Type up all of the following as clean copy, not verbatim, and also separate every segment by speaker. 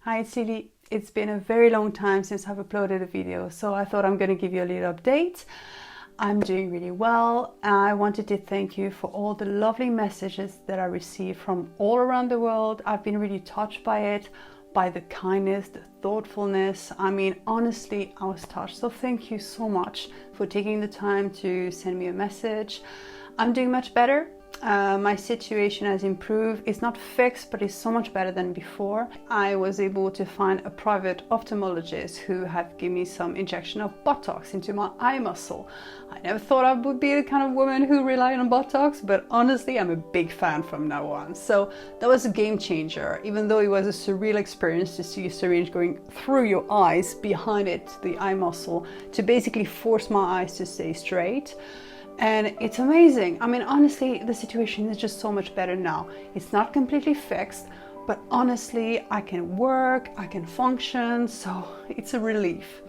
Speaker 1: Hi, it's Lili. It's been a very long time since I've uploaded a video, so I thought I'm going to give you a little update. I'm doing really well. I wanted to thank you for all the lovely messages that I received from all around the world. I've been really touched by it, by the kindness, the thoughtfulness. I mean, honestly, I was touched. So thank you so much for taking the time to send me a message. I'm doing much better. My situation has improved. It's not fixed, but it's so much better than before. I was able to find a private ophthalmologist who have given me some injection of Botox into my eye muscle. I never thought I would be the kind of woman who relied on Botox, but honestly, I'm a big fan from now on. So that was a game changer, even though it was a surreal experience to see a syringe going through your eyes, behind it, the eye muscle, to basically force my eyes to stay straight. And it's amazing. I mean, honestly, the situation is just so much better now. It's not completely fixed, but honestly, I can work, I can function, so it's a relief.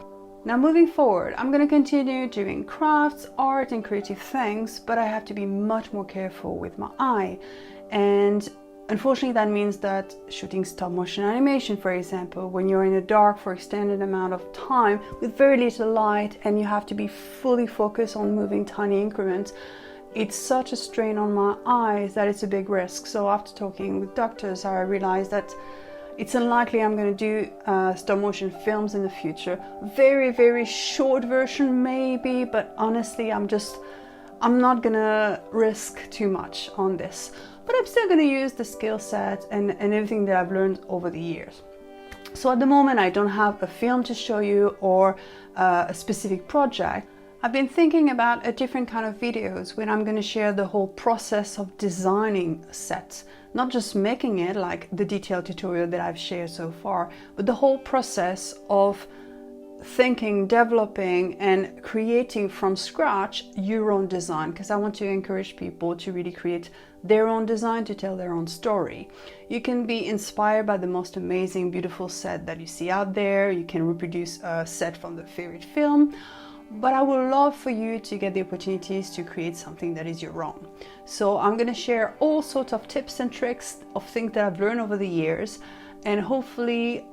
Speaker 1: Now moving forward, I'm going to continue doing crafts, art and creative things, but I have to be much more careful with my eye. And unfortunately, that means that shooting stop motion animation, for example, when you're in the dark for extended amount of time with very little light and you have to be fully focused on moving tiny increments, it's such a strain on my eyes that it's a big risk. So after talking with doctors, I realized that it's unlikely I'm going to do stop motion films in the future. Very short version maybe, but honestly, I'm not gonna risk too much on this. But I'm still gonna use the skill set and everything that I've learned over the years. So at the moment, I don't have a film to show you or a specific project. I've been thinking about a different kind of videos when I'm gonna share the whole process of designing a set. Not just making it like the detailed tutorial that I've shared so far, but the whole process of thinking, developing and creating from scratch your own design, because I want to encourage people to really create their own design to tell their own story. You can be inspired by the most amazing, beautiful set that you see out there. You can reproduce a set from the favorite film, but I would love for you to get the opportunities to create something that is your own. So I'm going to share all sorts of tips and tricks of things that I've learned over the years, and hopefully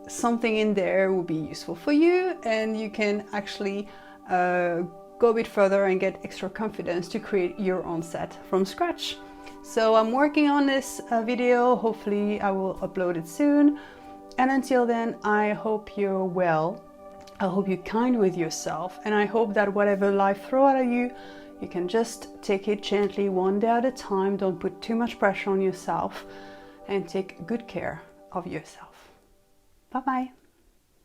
Speaker 1: something in there will be useful for you and you can actually go a bit further and get extra confidence to create your own set from scratch. So I'm working on this video. Hopefully I will upload it soon, and until then, I hope you're well. I hope you're kind with yourself, and I hope that whatever life throws at you, you can just take it gently, one day at a time. Don't put too much pressure on yourself and take good care of yourself. Bye-bye.